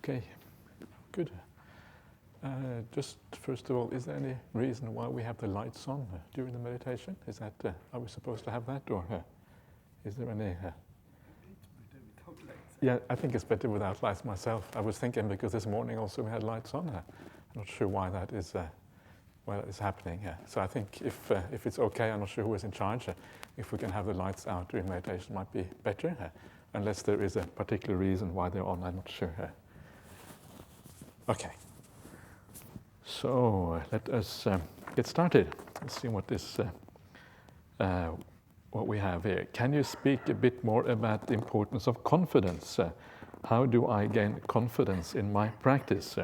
Okay, good. Just first of all, is there any reason why we have the lights on during the meditation? Is that, are we supposed to have that, or is there any? Yeah, I think it's better without lights myself. I was thinking because this morning also we had lights on. I'm not sure why that is happening. So I think if it's okay, I'm not sure who is in charge. If we can have the lights out during meditation, might be better. Unless there is a particular reason why they're on, I'm not sure. Okay. So let us get started. Let's see what this, what we have here. Can you speak a bit more about the importance of confidence? How do I gain confidence in my practice?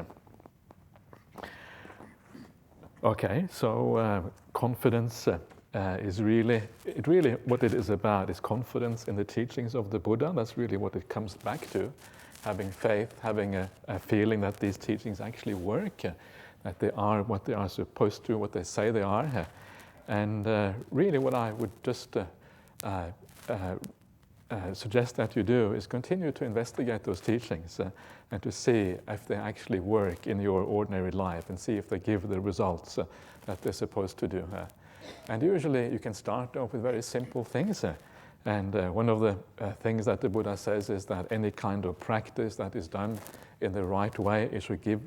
Okay, so confidence is really what it is about is confidence in the teachings of the Buddha. That's really what it comes back to. Having faith, having a feeling that these teachings actually work, that they are what they are supposed to, what they say they are. And really what I would just suggest that you do is continue to investigate those teachings and to see if they actually work in your ordinary life and see if they give the results that they're supposed to do. And usually you can start off with very simple things. And one of the things that the Buddha says is that any kind of practice that is done in the right way, it should give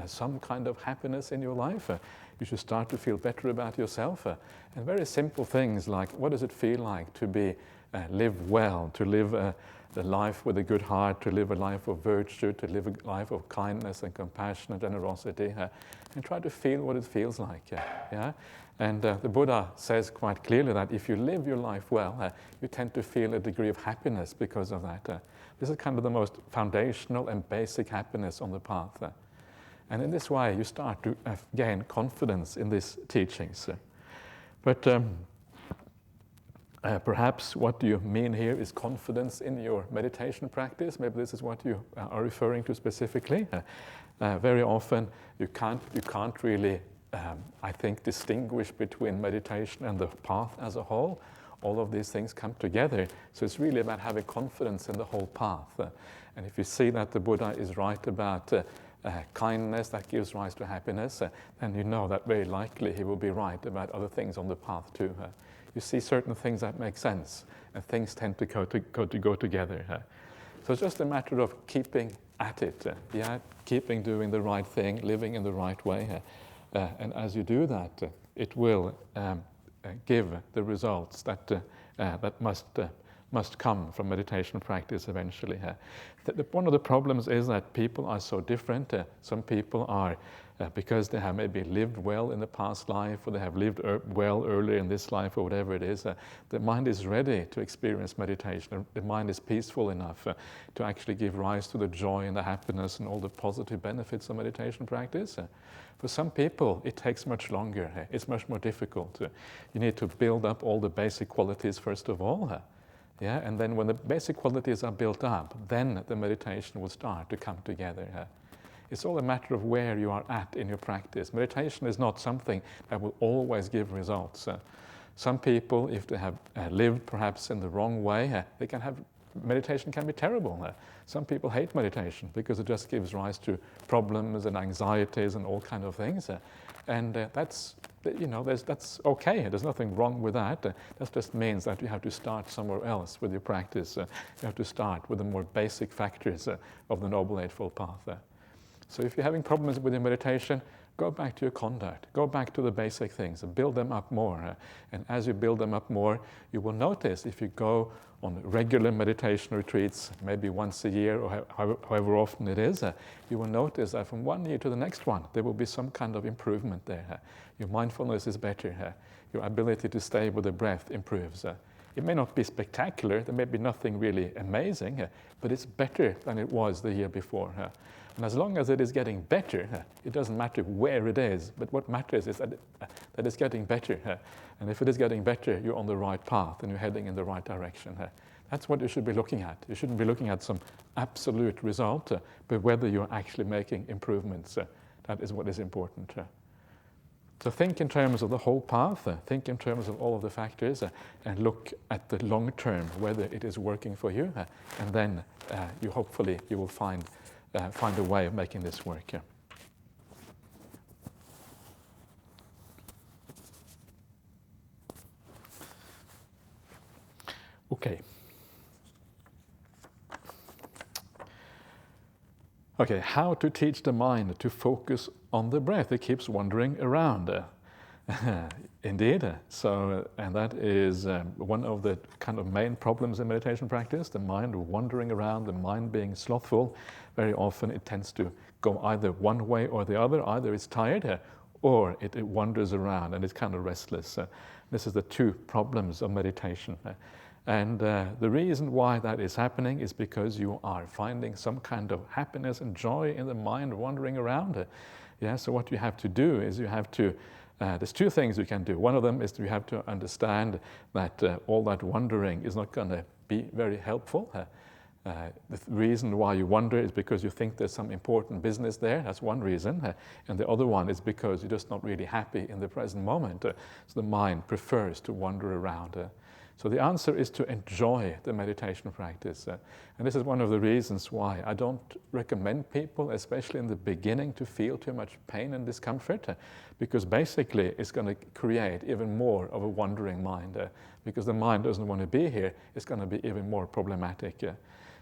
some kind of happiness in your life. You should start to feel better about yourself. And very simple things like, what does it feel like to live well, to live a life with a good heart, to live a life of virtue, to live a life of kindness and compassion and generosity, and try to feel what it feels like. Yeah? And the Buddha says quite clearly that if you live your life well, you tend to feel a degree of happiness because of that. This is kind of the most foundational and basic happiness on the path. And in this way, you start to gain confidence in these teachings. But perhaps what you mean here is confidence in your meditation practice. Maybe this is what you are referring to specifically. Very often, you can't really I think, distinguish between meditation and the path as a whole. All of these things come together. So it's really about having confidence in the whole path. And if you see that the Buddha is right about kindness that gives rise to happiness, then you know that very likely he will be right about other things on the path too. You see certain things that make sense, and things tend to go together. So it's just a matter of keeping at it, keeping doing the right thing, living in the right way. And as you do that, it will give the results that must come from meditation practice eventually. One of the problems is that people are so different. Some people are, because they have maybe lived well in the past life, or they have lived well earlier in this life, or whatever it is, the mind is ready to experience meditation. The mind is peaceful enough to actually give rise to the joy and the happiness and all the positive benefits of meditation practice. For some people, it takes much longer. It's much more difficult. You need to build up all the basic qualities first of all. And then when the basic qualities are built up, then the meditation will start to come together. It's all a matter of where you are at in your practice. Meditation is not something that will always give results. Some people, if they have lived perhaps in the wrong way, meditation can be terrible. Some people hate meditation because it just gives rise to problems and anxieties and all kind of things. And that's okay. There's nothing wrong with that. That just means that you have to start somewhere else with your practice. You have to start with the more basic factors of the Noble Eightfold Path. So if you're having problems with your meditation, go back to your conduct. Go back to the basic things and build them up more. And as you build them up more, you will notice if you go on regular meditation retreats, maybe once a year or however often it is, you will notice that from one year to the next one, there will be some kind of improvement there. Your mindfulness is better. Your ability to stay with the breath improves. It may not be spectacular, there may be nothing really amazing, but it's better than it was the year before. And as long as it is getting better, it doesn't matter where it is, but what matters is that it's getting better. And if it is getting better, you're on the right path and you're heading in the right direction. That's what you should be looking at. You shouldn't be looking at some absolute result, but whether you're actually making improvements. That is what is important. So think in terms of the whole path, think in terms of all of the factors, and look at the long term, whether it is working for you, and then hopefully you will find find a way of making this work. Yeah. Okay. Okay, how to teach the mind to focus on the breath? It keeps wandering around. Indeed. And that is one of the kind of main problems in meditation practice, the mind wandering around, the mind being slothful. Very often it tends to go either one way or the other. Either it's tired or it wanders around and it's kind of restless. This is the two problems of meditation. And the reason why that is happening is because you are finding some kind of happiness and joy in the mind wandering around. So what you have to do is you have to, there's two things you can do. One of them is you have to understand that all that wandering is not going to be very helpful. The reason why you wander is because you think there's some important business there. That's one reason. And the other one is because you're just not really happy in the present moment. So the mind prefers to wander around. So the answer is to enjoy the meditation practice. And this is one of the reasons why I don't recommend people, especially in the beginning, to feel too much pain and discomfort, because basically it's going to create even more of a wandering mind. Because the mind doesn't want to be here, it's going to be even more problematic.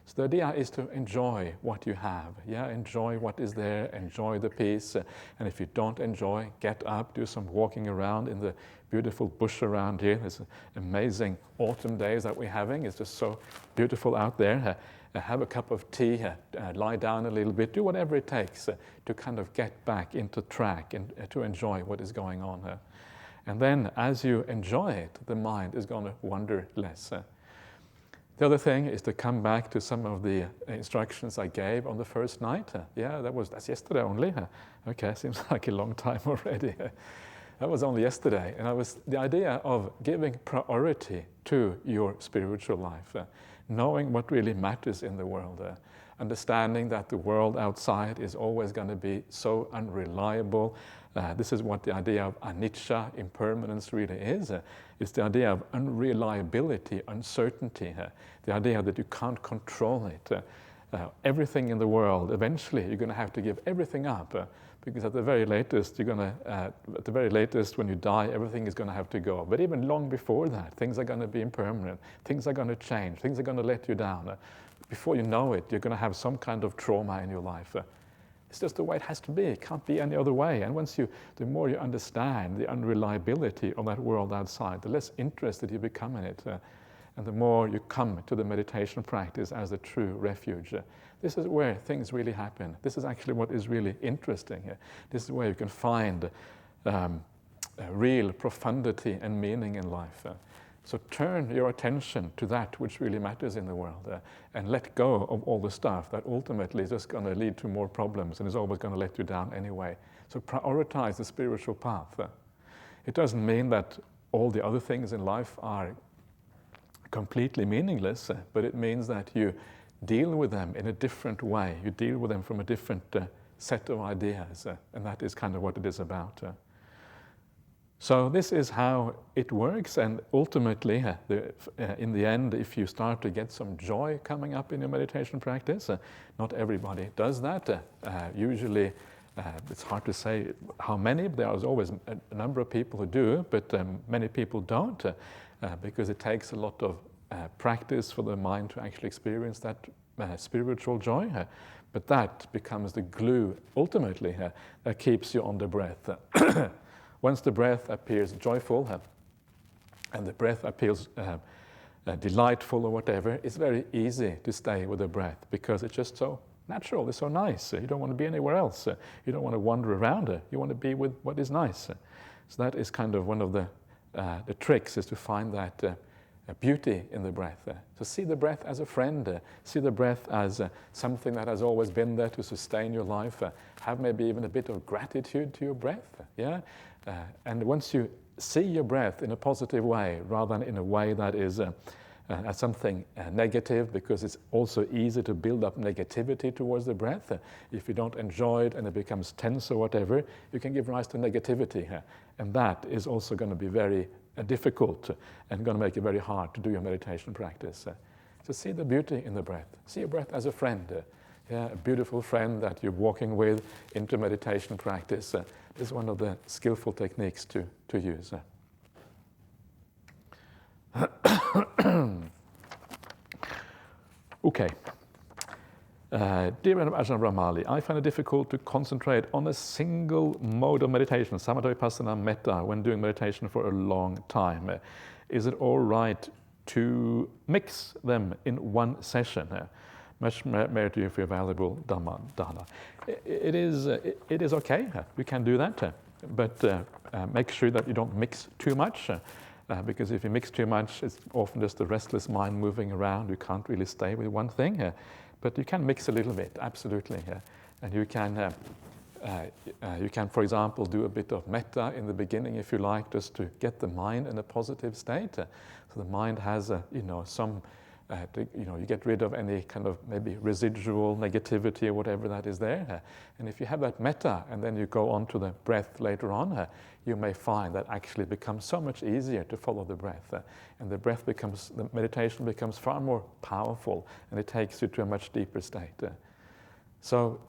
So the idea is to enjoy what you have. Enjoy what is there, enjoy the peace. And if you don't enjoy, get up, do some walking around in the beautiful bush around here. There's amazing autumn days that we're having. It's just so beautiful out there. Have a cup of tea, lie down a little bit, do whatever it takes to kind of get back into track and to enjoy what is going on. And then as you enjoy it, the mind is going to wander less. The other thing is to come back to some of the instructions I gave on the first night. That's yesterday only. Okay, seems like a long time already. That was only yesterday. And the idea of giving priority to your spiritual life, knowing what really matters in the world, understanding that the world outside is always going to be so unreliable. This is what the idea of anicca, impermanence, really is. It's the idea of unreliability, uncertainty, the idea that you can't control it. Everything in the world, eventually you're going to have to give everything up, because at the very latest, when you die, everything is going to have to go. But even long before that, things are going to be impermanent, things are going to change, things are going to let you down. Before you know it, you're going to have some kind of trauma in your life. It's just the way it has to be. It can't be any other way. And the more you understand the unreliability of that world outside, the less interested you become in it. And the more you come to the meditation practice as a true refuge. This is where things really happen. This is actually what is really interesting. This is where you can find real profundity and meaning in life. So turn your attention to that which really matters in the world and let go of all the stuff that ultimately is just going to lead to more problems and is always going to let you down anyway. So prioritize the spiritual path. It doesn't mean that all the other things in life are completely meaningless, but it means that you deal with them in a different way. You deal with them from a different set of ideas, and that is kind of what it is about. So this is how it works, and ultimately, in the end, if you start to get some joy coming up in your meditation practice, not everybody does that. Usually, it's hard to say how many, but there is always a number of people who do, but many people don't, because it takes a lot of practice for the mind to actually experience that spiritual joy. But that becomes the glue, ultimately, that keeps you on the breath. Once the breath appears joyful and the breath appears delightful or whatever, it's very easy to stay with the breath because it's just so natural, it's so nice. You don't want to be anywhere else. You don't want to wander around. You want to be with what is nice. So that is kind of one of the tricks, is to find that beauty in the breath. So see the breath as a friend. See the breath as something that has always been there to sustain your life. Have maybe even a bit of gratitude to your breath. And once you see your breath in a positive way, rather than in a way that is as something negative, because it's also easy to build up negativity towards the breath. If you don't enjoy it and it becomes tense or whatever, you can give rise to negativity. And that is also going to be very difficult and going to make it very hard to do your meditation practice. So see the beauty in the breath. See your breath as a friend. Yeah, a beautiful friend that you're walking with into meditation practice. This is one of the skillful techniques to use. Okay. Dear Ajahn Brahmali, I find it difficult to concentrate on a single mode of meditation, samadhi, vipassana, metta, when doing meditation for a long time. Is it all right to mix them in one session? Much merit to you for your valuable Dhamma dana. It is okay, you can do that, but make sure that you don't mix too much, because if you mix too much, it's often just the restless mind moving around. You can't really stay with one thing, but you can mix a little bit, absolutely, and you can, for example, do a bit of metta in the beginning, if you like, just to get the mind in a positive state. So the mind has, some. You get rid of any kind of maybe residual negativity or whatever that is there. And if you have that metta and then you go on to the breath later on, you may find that actually becomes so much easier to follow the breath. And the meditation becomes far more powerful, and it takes you to a much deeper state. So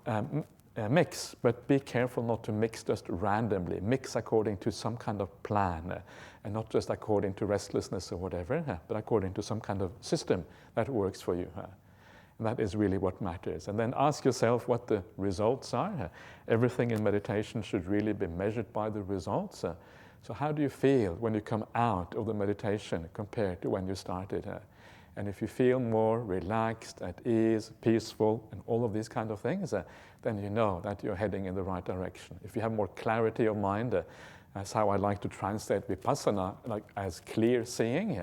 mix, but be careful not to mix just randomly. Mix according to some kind of plan, and not just according to restlessness or whatever, but according to some kind of system that works for you. And that is really what matters. And then ask yourself what the results are. Everything in meditation should really be measured by the results. So how do you feel when you come out of the meditation compared to when you started? And if you feel more relaxed, at ease, peaceful, and all of these kind of things, then you know that you're heading in the right direction. If you have more clarity of mind, that's how I like to translate vipassana, like as clear seeing.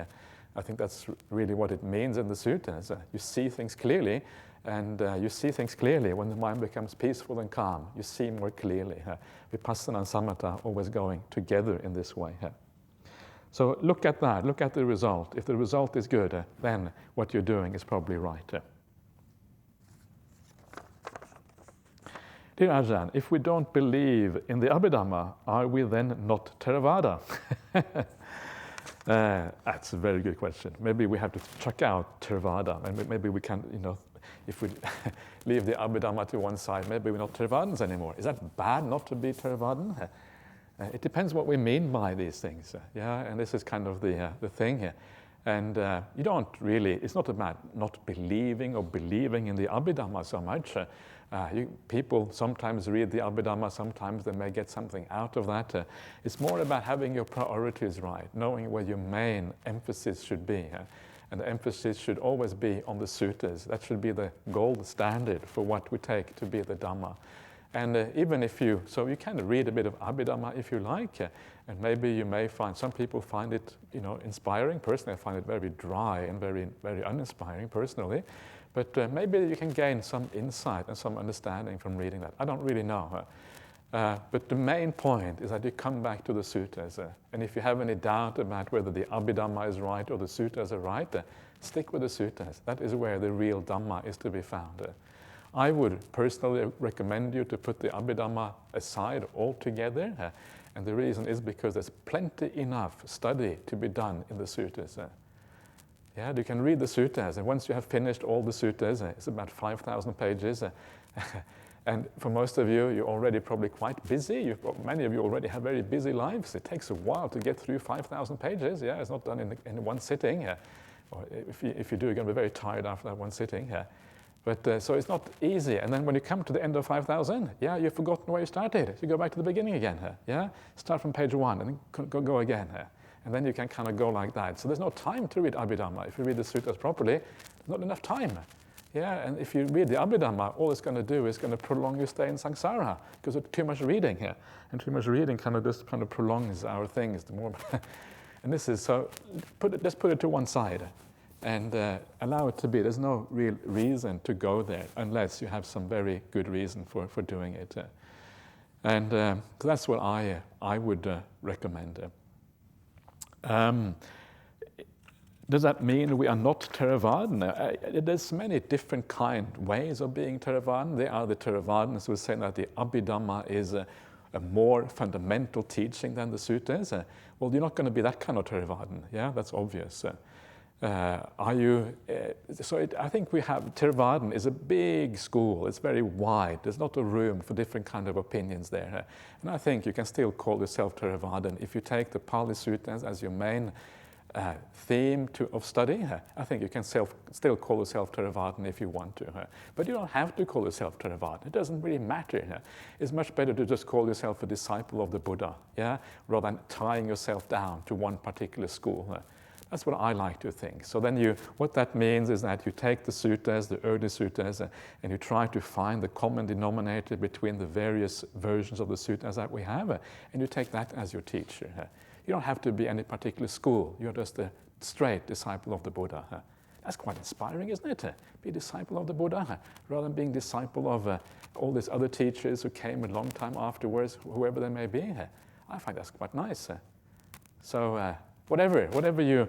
I think that's really what it means in the suttas. You see things clearly, and you see things clearly when the mind becomes peaceful and calm. You see more clearly. Vipassana and samatha always going together in this way. So look at that, look at the result. If the result is good, then what you're doing is probably right. Dear Ajahn, if we don't believe in the Abhidhamma, are we then not Theravada? That's a very good question. Maybe we have to check out Theravada, and maybe we can, if we leave the Abhidhamma to one side, maybe we're not Theravadins anymore. Is that bad not to be Theravadan? It depends what we mean by these things, and this is kind of the thing here. And you don't really, it's not about not believing or believing in the Abhidhamma so much. People sometimes read the Abhidhamma, sometimes they may get something out of that. It's more about having your priorities right, knowing where your main emphasis should be. And the emphasis should always be on the suttas. That should be the gold standard for what we take to be the Dhamma. And even if you can read a bit of Abhidhamma if you like, and maybe you may find, some people find it, inspiring. Personally, I find it very dry and very, very uninspiring personally. But maybe you can gain some insight and some understanding from reading that. I don't really know. But the main point is that you come back to the suttas. And if you have any doubt about whether the Abhidhamma is right or the suttas are right, stick with the suttas. That is where the real Dhamma is to be found. I would personally recommend you to put the Abhidhamma aside altogether. And the reason is because there's plenty enough study to be done in the suttas. You can read the suttas, and once you have finished all the suttas, it's about 5,000 pages. And for most of you, you're already probably quite busy. Many of you already have very busy lives. It takes a while to get through 5,000 pages. It's not done in one sitting. Or if you do, you're going to be very tired after that one sitting. But so it's not easy. And then when you come to the end of 5,000, you've forgotten where you started. So you go back to the beginning again. Start from page 1 and then go again. And then you can kind of go like that. So there's no time to read Abhidhamma. If you read the suttas properly, there's not enough time. And if you read the Abhidhamma, all it's going to do is going to prolong your stay in samsara, because there's too much reading here. And too much reading just prolongs our things. The more and this is, so just put it to one side and allow it to be. There's no real reason to go there unless you have some very good reason for doing it. And so that's what I would recommend. Does that mean we are not Theravadan? There's many different ways of being Theravadan. There are the Theravadins who say that the Abhidhamma is a more fundamental teaching than the suttas. Well, you're not going to be that kind of Theravadan. That's obvious. I think we have, Theravadan is a big school, it's very wide, there's not a room for different kind of opinions there. And I think you can still call yourself Theravadan if you take the Pali Suttas as your main theme of study. I think you can still call yourself Theravadan if you want to. But you don't have to call yourself Theravadan, it doesn't really matter. It's much better to just call yourself a disciple of the Buddha, rather than tying yourself down to one particular school. That's what I like to think. So then what that means is that you take the suttas, the early suttas, and you try to find the common denominator between the various versions of the suttas that we have, and you take that as your teacher. You don't have to be any particular school. You're just a straight disciple of the Buddha. That's quite inspiring, isn't it? Be a disciple of the Buddha, rather than being disciple of all these other teachers who came a long time afterwards, whoever they may be. I find that's quite nice. So whatever you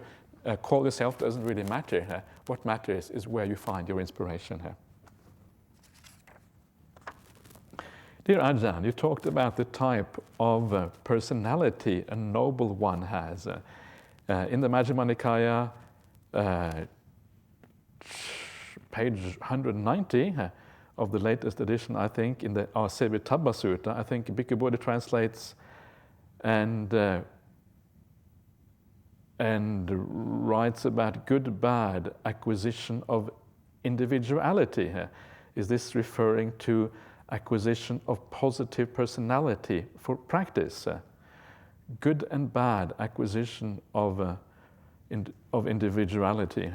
call yourself doesn't really matter. What matters is where you find your inspiration. Dear Ajahn, you talked about the type of personality a noble one has. In the Majjhima Nikaya, page 190 of the latest edition, I think, in the Sevitabba Sutta, I think Bhikkhu Buddha translates and writes about good-bad acquisition of individuality. Is this referring to acquisition of positive personality for practice? Good and bad acquisition of individuality.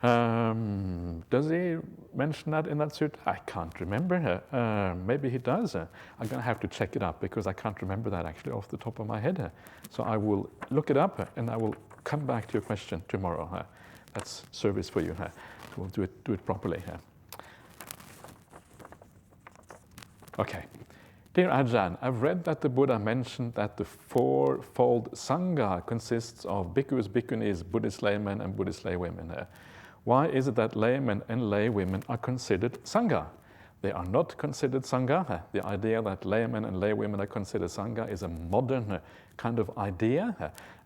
Does he mention that in that sutta? I can't remember. Maybe he does. I'm going to have to check it up because I can't remember that actually off the top of my head. So I will look it up and I will come back to your question tomorrow. That's service for you. We'll do it properly. Okay. Dear Ajahn, I've read that the Buddha mentioned that the fourfold Sangha consists of bhikkhus, bhikkhunis, Buddhist laymen, and Buddhist laywomen. Why is it that laymen and laywomen are considered Sangha? They are not considered Sangha. The idea that laymen and laywomen are considered Sangha is a modern kind of idea.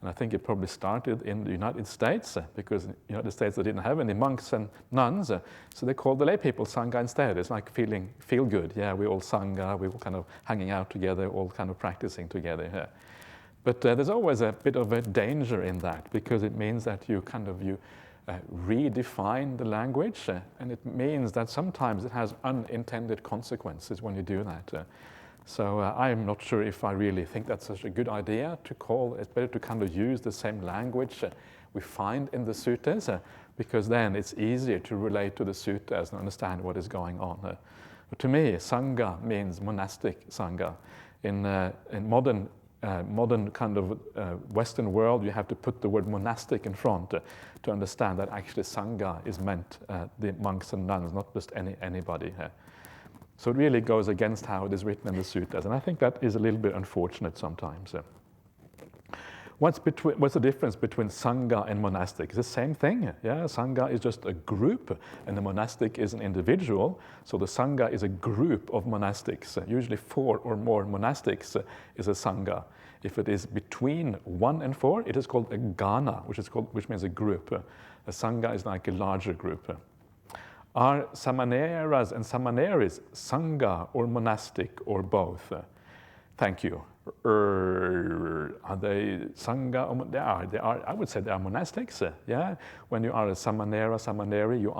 And I think it probably started in the United States, because in the United States they didn't have any monks and nuns, so they called the lay people Sangha instead. It's like feel good. Yeah, we're all Sangha, we're all kind of hanging out together, all kind of practicing together. But there's always a bit of a danger in that, because it means that you redefine the language, and it means that sometimes it has unintended consequences when you do that. So I'm not sure if I really think that's such a good idea to call. It's better to kind of use the same language we find in the suttas, because then it's easier to relate to the suttas and understand what is going on. But to me, Sangha means monastic Sangha. In modern kind of Western world, you have to put the word monastic in front to understand that actually Sangha is meant the monks and nuns, not just anybody. So it really goes against how it is written in the suttas, and I think that is a little bit unfortunate sometimes. What's the difference between Sangha and monastic? It's the same thing. Yeah, Sangha is just a group, and the monastic is an individual. So the Sangha is a group of monastics. Usually 4 or more monastics is a Sangha. If it is between 1 and 4, it is called a Jhana, which means a group. A Sangha is like a larger group. Are Samaneras and Samaneris Sangha or monastic or both? Thank you. Are they Sangha? They are. I would say they are monastics. Yeah. When you are a Samaneri, you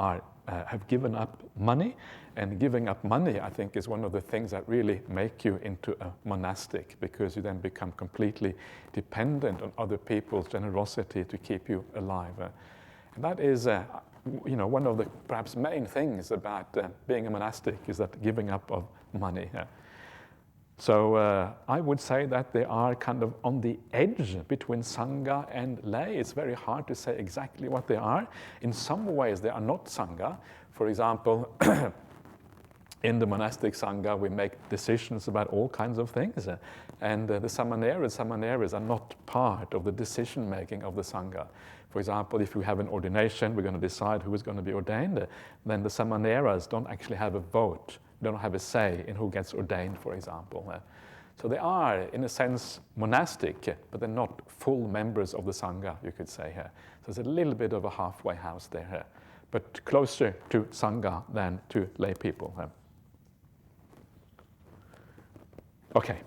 have given up money, and giving up money, I think, is one of the things that really make you into a monastic, because you then become completely dependent on other people's generosity to keep you alive. And that is, one of the perhaps main things about being a monastic, is that giving up of money. So I would say that they are kind of on the edge between Sangha and lay. It's very hard to say exactly what they are. In some ways, they are not Sangha. For example, in the monastic Sangha, we make decisions about all kinds of things. And the Samaneras are not part of the decision-making of the Sangha. For example, if we have an ordination, we're going to decide who is going to be ordained, then the Samaneras don't actually have a vote. They don't have a say in who gets ordained, for example. So they are, in a sense, monastic, but they're not full members of the Sangha, you could say here. So it's a little bit of a halfway house there, but closer to Sangha than to lay people. Okay.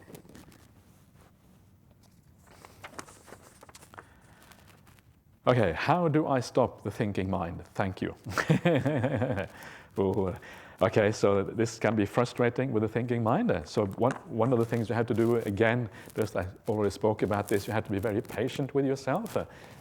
Okay, how do I stop the thinking mind? Thank you. Ooh. Okay, so this can be frustrating with the thinking mind. So one of the things you have to do, again, just I already spoke about this, you have to be very patient with yourself.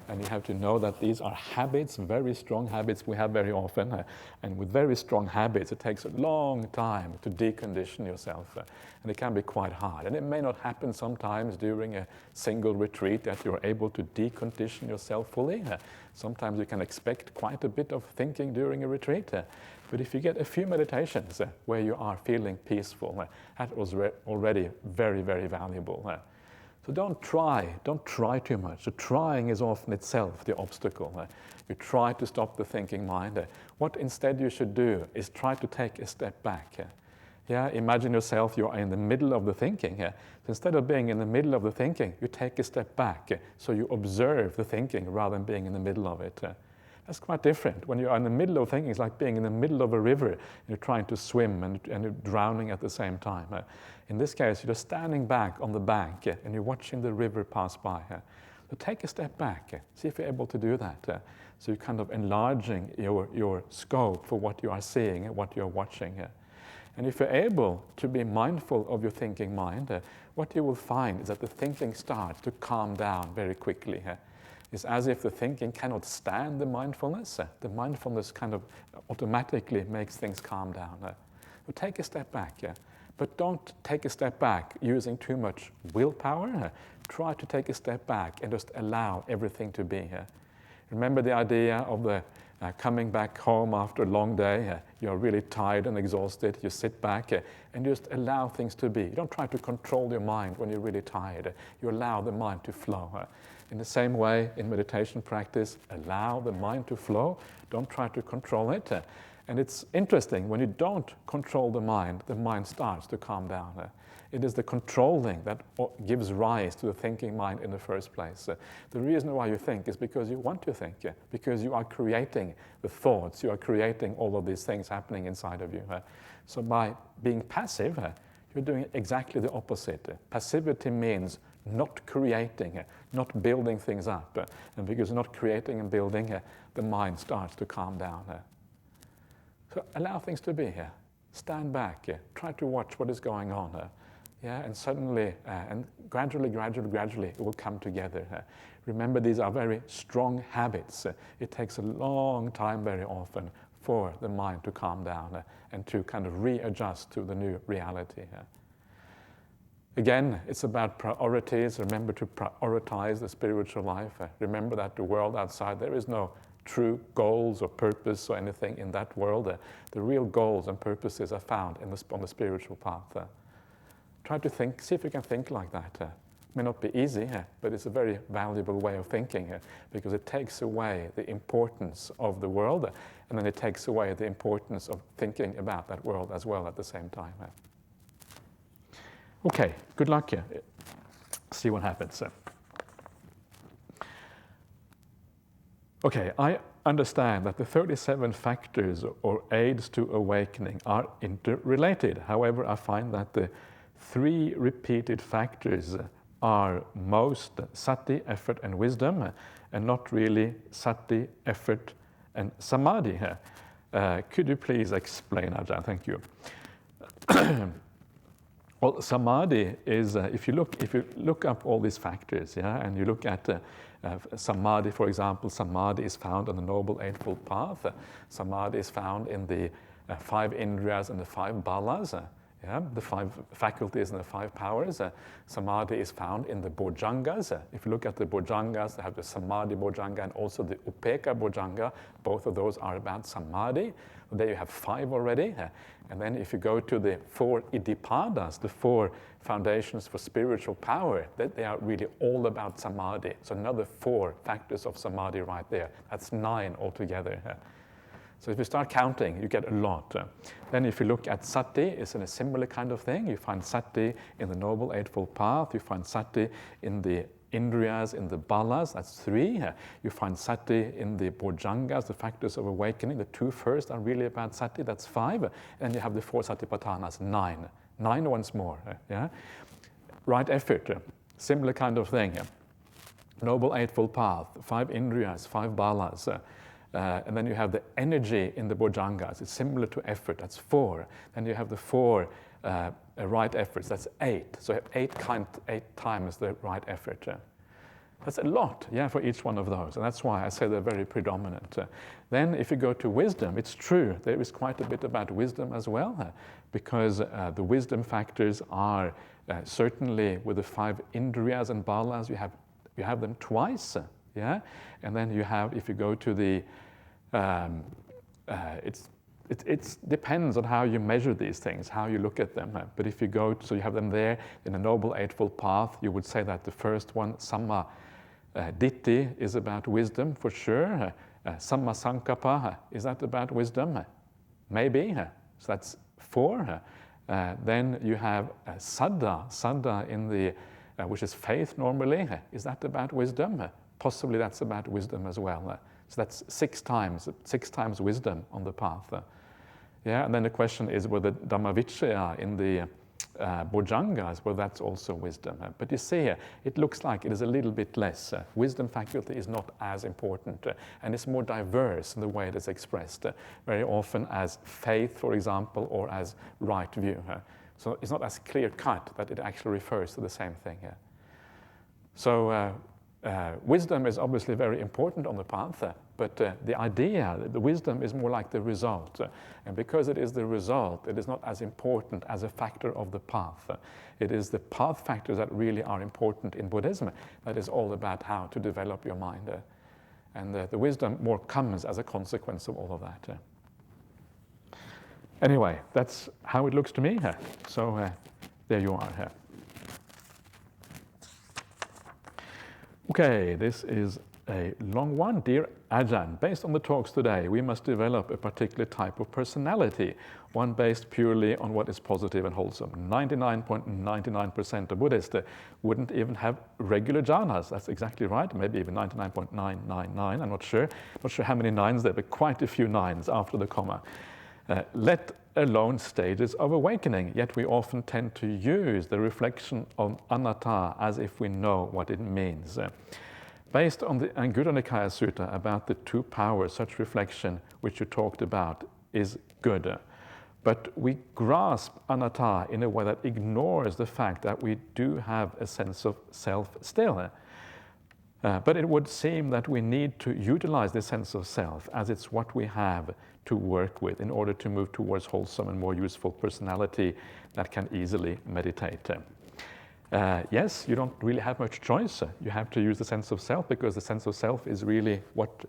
And you have to know that these are habits, very strong habits we have very often. And with very strong habits, it takes a long time to decondition yourself. And it can be quite hard. And it may not happen sometimes during a single retreat that you're able to decondition yourself fully. Sometimes you can expect quite a bit of thinking during a retreat. But if you get a few meditations where you are feeling peaceful, that was already very, very valuable. So don't try too much. So trying is often itself the obstacle. You try to stop the thinking mind. What instead you should do is try to take a step back. Yeah, imagine yourself, you are in the middle of the thinking. So instead of being in the middle of the thinking, you take a step back. So you observe the thinking rather than being in the middle of it. That's quite different. When you are in the middle of thinking, it's like being in the middle of a river and you're trying to swim and you're drowning at the same time. In this case, you're just standing back on the bank and you're watching the river pass by. So take a step back, see if you're able to do that. So you're kind of enlarging your scope for what you are seeing and what you're watching. And if you're able to be mindful of your thinking mind, what you will find is that the thinking starts to calm down very quickly. It's as if the thinking cannot stand the mindfulness. The mindfulness kind of automatically makes things calm down. So take a step back, but don't take a step back using too much willpower. Try to take a step back and just allow everything to be. Remember the idea of the coming back home after a long day. You're really tired and exhausted. You sit back and just allow things to be. You don't try to control your mind when you're really tired. You allow the mind to flow. In the same way, in meditation practice, allow the mind to flow. Don't try to control it. And it's interesting, when you don't control the mind starts to calm down. It is the controlling that gives rise to the thinking mind in the first place. The reason why you think is because you want to think, because you are creating the thoughts, you are creating all of these things happening inside of you. So by being passive, you're doing exactly the opposite. Passivity means not creating, not building things up. And because you're not creating and building, the mind starts to calm down. So allow things to be here. Stand back. Try to watch what is going on. And suddenly, and gradually, it will come together. Remember, these are very strong habits. It takes a long time very often for the mind to calm down and to kind of readjust to the new reality. Again, it's about priorities. Remember to prioritize the spiritual life. Remember that the world outside, there is no true goals or purpose or anything in that world. The real goals and purposes are found on the spiritual path. Try to think, see if you can think like that. It may not be easy, but it's a very valuable way of thinking because it takes away the importance of the world and then it takes away the importance of thinking about that world as well at the same time. Okay, good luck. See what happens. Okay, I understand that the 37 factors or aids to awakening are interrelated. However, I find that the 3 repeated factors are most sati, effort, and wisdom, and not really sati, effort, and samadhi. Could you please explain, Ajahn? Thank you. Well, samadhi is, if you look up all these factors, and you look at samadhi, for example, samadhi is found on the Noble Eightfold Path. Samadhi is found in the 5 indriyas and the 5 balas, the 5 faculties and the 5 powers. Samadhi is found in the bojjhangas. If you look at the bojjhangas, they have the samadhi bojjhanga and also the upekkha bojjhanga. Both of those are about samadhi. There you have 5 already. And then if you go to the 4 iddhipadas, the 4 foundations for spiritual power, they are really all about samadhi. So another 4 factors of samadhi right there. That's 9 altogether. So if you start counting, you get a lot. Then if you look at sati, it's in a similar kind of thing. You find sati in the Noble Eightfold Path. You find sati in the Indriyas, in the balas, that's 3. You find sati in the bojjhangas, the factors of awakening. The 2 first are really about sati, that's 5. And you have the 4 satipatthanas, 9. 9 once more. Yeah? Right effort, similar kind of thing. Noble Eightfold Path, 5 Indriyas, 5 balas. And then you have the energy in the bojjhangas. It's similar to effort. That's 4. Then you have the 4 right efforts. That's 8. So you have 8 times the right effort. That's a lot, yeah, for each one of those. And that's why I say they're very predominant. Then if you go to wisdom, it's true. There is quite a bit about wisdom as well, because the wisdom factors are certainly with the 5 indriyas and balas, you have them twice. Yeah, and then you have, if you go to the, it depends on how you measure these things, how you look at them. But if you go, so you have them there in the Noble Eightfold Path, you would say that the first one, Samma Ditti, is about wisdom for sure. Samma Sankappa, is that about wisdom? Maybe. So that's 4. Then you have Saddha in the, which is faith normally. Is that about wisdom? Possibly that's about wisdom as well. So that's 6 times wisdom on the path. Yeah, and then the question is whether Dhammavichaya in the bojjhangas, whether that's also wisdom. But you see, it looks like it is a little bit less. Wisdom faculty is not as important, and it's more diverse in the way it is expressed, very often as faith, for example, or as right view. So it's not as clear-cut that it actually refers to the same thing. So wisdom is obviously very important on the path, but the idea, the wisdom is more like the result. And because it is the result, it is not as important as a factor of the path. It is the path factors that really are important in Buddhism. That is all about how to develop your mind. And the wisdom more comes as a consequence of all of that. Anyway, that's how it looks to me. So there you are. Okay, this is a long one. Dear Ajahn, based on the talks today, we must develop a particular type of personality, one based purely on what is positive and wholesome. 99.99% of Buddhists wouldn't even have regular jhanas. That's exactly right. Maybe even 99.999. I'm not sure. Not sure how many 9s there, but quite a few 9s after the comma. Let alone stages of awakening, yet we often tend to use the reflection of anatta as if we know what it means. Based on the Anguttara Nikaya Sutta about the 2 powers, such reflection which you talked about is good. But we grasp anatta in a way that ignores the fact that we do have a sense of self still. But it would seem that we need to utilize the sense of self as it's what we have to work with in order to move towards wholesome and more useful personality that can easily meditate. Yes, you don't really have much choice. You have to use the sense of self because the sense of self is really what,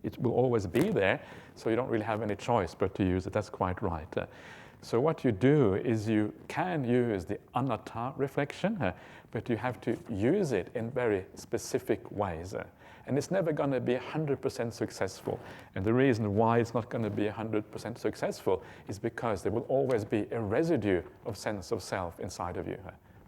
it will always be there, so you don't really have any choice but to use it. That's quite right. So what you do is you can use the anatta reflection, but you have to use it in very specific ways. And it's never going to be 100% successful. And the reason why it's not going to be 100% successful is because there will always be a residue of sense of self inside of you.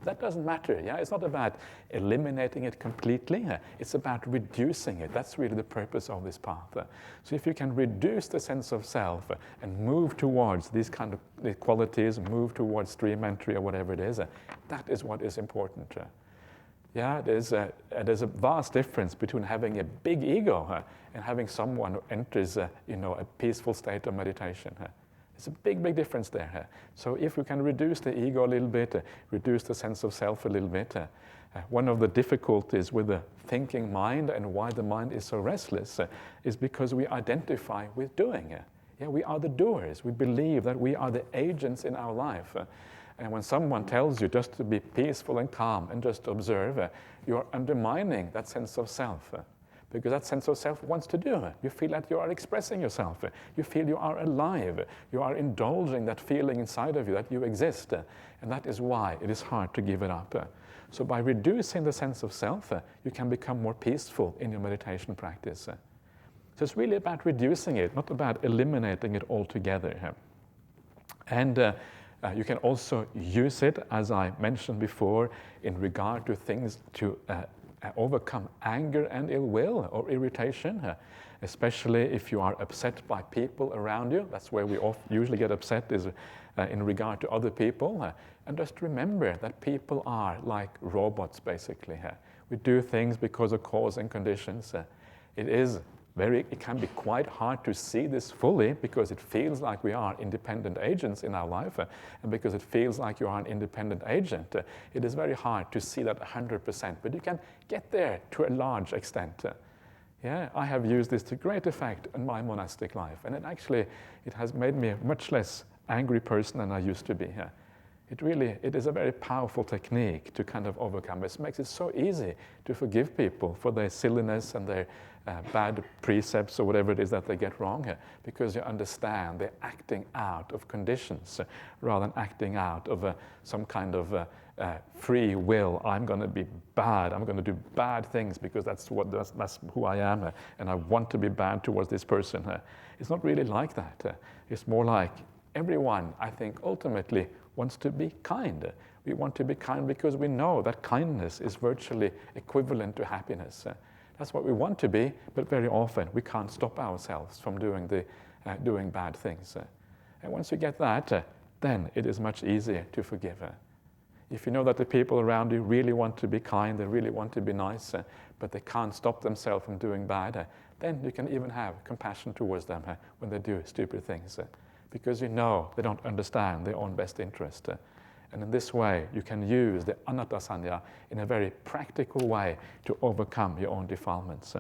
That doesn't matter, yeah? It's not about eliminating it completely. It's about reducing it. That's really the purpose of this path. So if you can reduce the sense of self and move towards these kind of qualities, move towards stream entry or whatever it is, that is what is important. Yeah, there's a vast difference between having a big ego and having someone who enters a peaceful state of meditation. It's a big, big difference there. So if we can reduce the ego a little bit, reduce the sense of self a little bit, one of the difficulties with the thinking mind and why the mind is so restless is because we identify with doing. Yeah, we are the doers. We believe that we are the agents in our life. And when someone tells you just to be peaceful and calm and just observe, you're undermining that sense of self. Because that sense of self wants to do. You feel that you are expressing yourself. You feel you are alive. You are indulging that feeling inside of you that you exist. And that is why it is hard to give it up. So by reducing the sense of self, you can become more peaceful in your meditation practice. So it's really about reducing it, not about eliminating it altogether. And you can also use it, as I mentioned before, in regard to things to overcome anger and ill will or irritation, especially if you are upset by people around you. That's where we usually get upset, is in regard to other people. And just remember that people are like robots, basically. We do things because of cause and conditions. It can be quite hard to see this fully because it feels like we are independent agents in our life, and because it feels like you are an independent agent, it is very hard to see that 100%, but you can get there to a large extent. I have used this to great effect in my monastic life, and it has made me a much less angry person than I used to be. It is a very powerful technique to kind of overcome. It makes it so easy to forgive people for their silliness and their bad precepts or whatever it is that they get wrong, because you understand they're acting out of conditions rather than acting out of some kind of free will. I'm going to be bad. I'm going to do bad things because that's who I am, and I want to be bad towards this person. It's not really like that. It's more like everyone, I think, ultimately wants to be kind. We want to be kind because we know that kindness is virtually equivalent to happiness. That's what we want to be, but very often we can't stop ourselves from doing bad things. And once you get that, then it is much easier to forgive. If you know that the people around you really want to be kind, they really want to be nice, but they can't stop themselves from doing bad, then you can even have compassion towards them when they do stupid things, because you know they don't understand their own best interest. And in this way, you can use the anatta sanya in a very practical way to overcome your own defilements.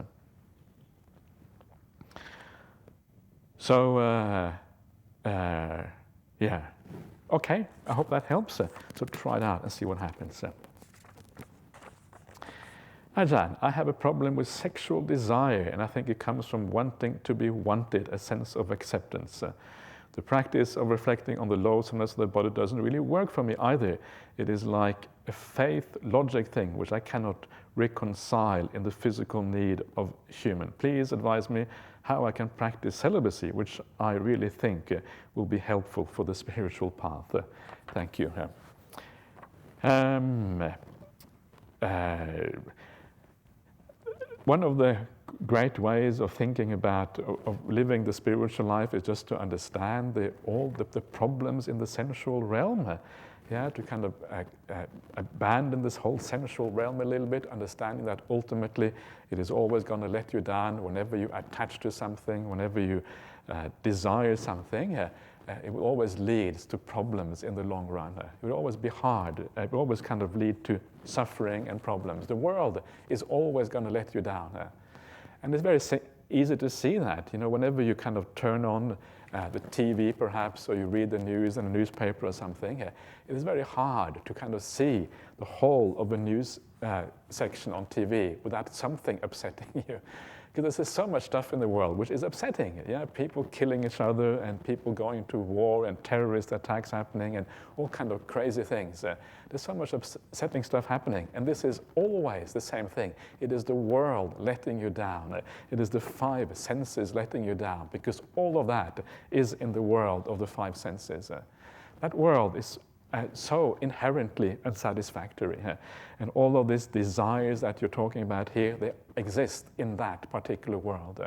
Okay, I hope that helps. So try it out and see what happens. Ajahn, I have a problem with sexual desire, and I think it comes from wanting to be wanted, a sense of acceptance. The practice of reflecting on the loathsomeness of the body doesn't really work for me either. It is like a faith logic thing which I cannot reconcile in the physical need of human. Please advise me how I can practice celibacy, which I really think will be helpful for the spiritual path. Thank you. One of the great ways of thinking about of living the spiritual life is just to understand all the problems in the sensual realm. To kind of abandon this whole sensual realm a little bit, understanding that ultimately it is always going to let you down whenever you attach to something, whenever you desire something. It will always lead to problems in the long run. It will always be hard. It will always kind of lead to suffering and problems. The world is always going to let you down. And it's very easy to see that. Whenever you kind of turn on the TV perhaps, or you read the news in a newspaper or something, it is very hard to kind of see the whole of the news section on TV without something upsetting you. Because there's so much stuff in the world which is upsetting. People killing each other, and people going to war, and terrorist attacks happening, and all kind of crazy things. There's so much upsetting stuff happening, and this is always the same thing. It is the world letting you down. It is the five senses letting you down, because all of that is in the world of the five senses. That world is so inherently unsatisfactory. And all of these desires that you're talking about here, they exist in that particular world.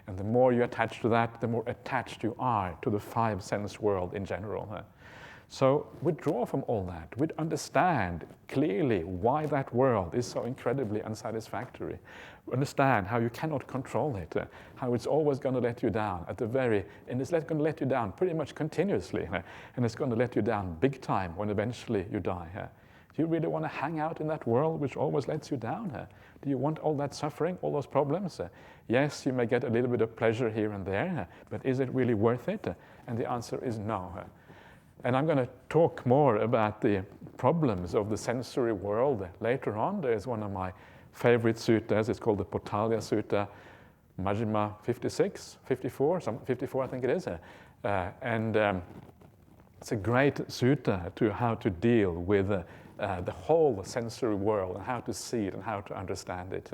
And the more you attach to that, the more attached you are to the five sense world in general. So withdraw from all that. We understand clearly why that world is so incredibly unsatisfactory. Understand how you cannot control it, how it's always going to let you down and it's going to let you down pretty much continuously, and it's going to let you down big time when eventually you die. Do you really want to hang out in that world which always lets you down? Do you want all that suffering, all those problems? Yes, you may get a little bit of pleasure here and there, but is it really worth it? And the answer is no. And I'm going to talk more about the problems of the sensory world later on. There's one of my favorite suttas. It's called the Potalya Sutta, Majjhima 54 I think it is. It's a great sutta to how to deal with the whole sensory world and how to see it and how to understand it.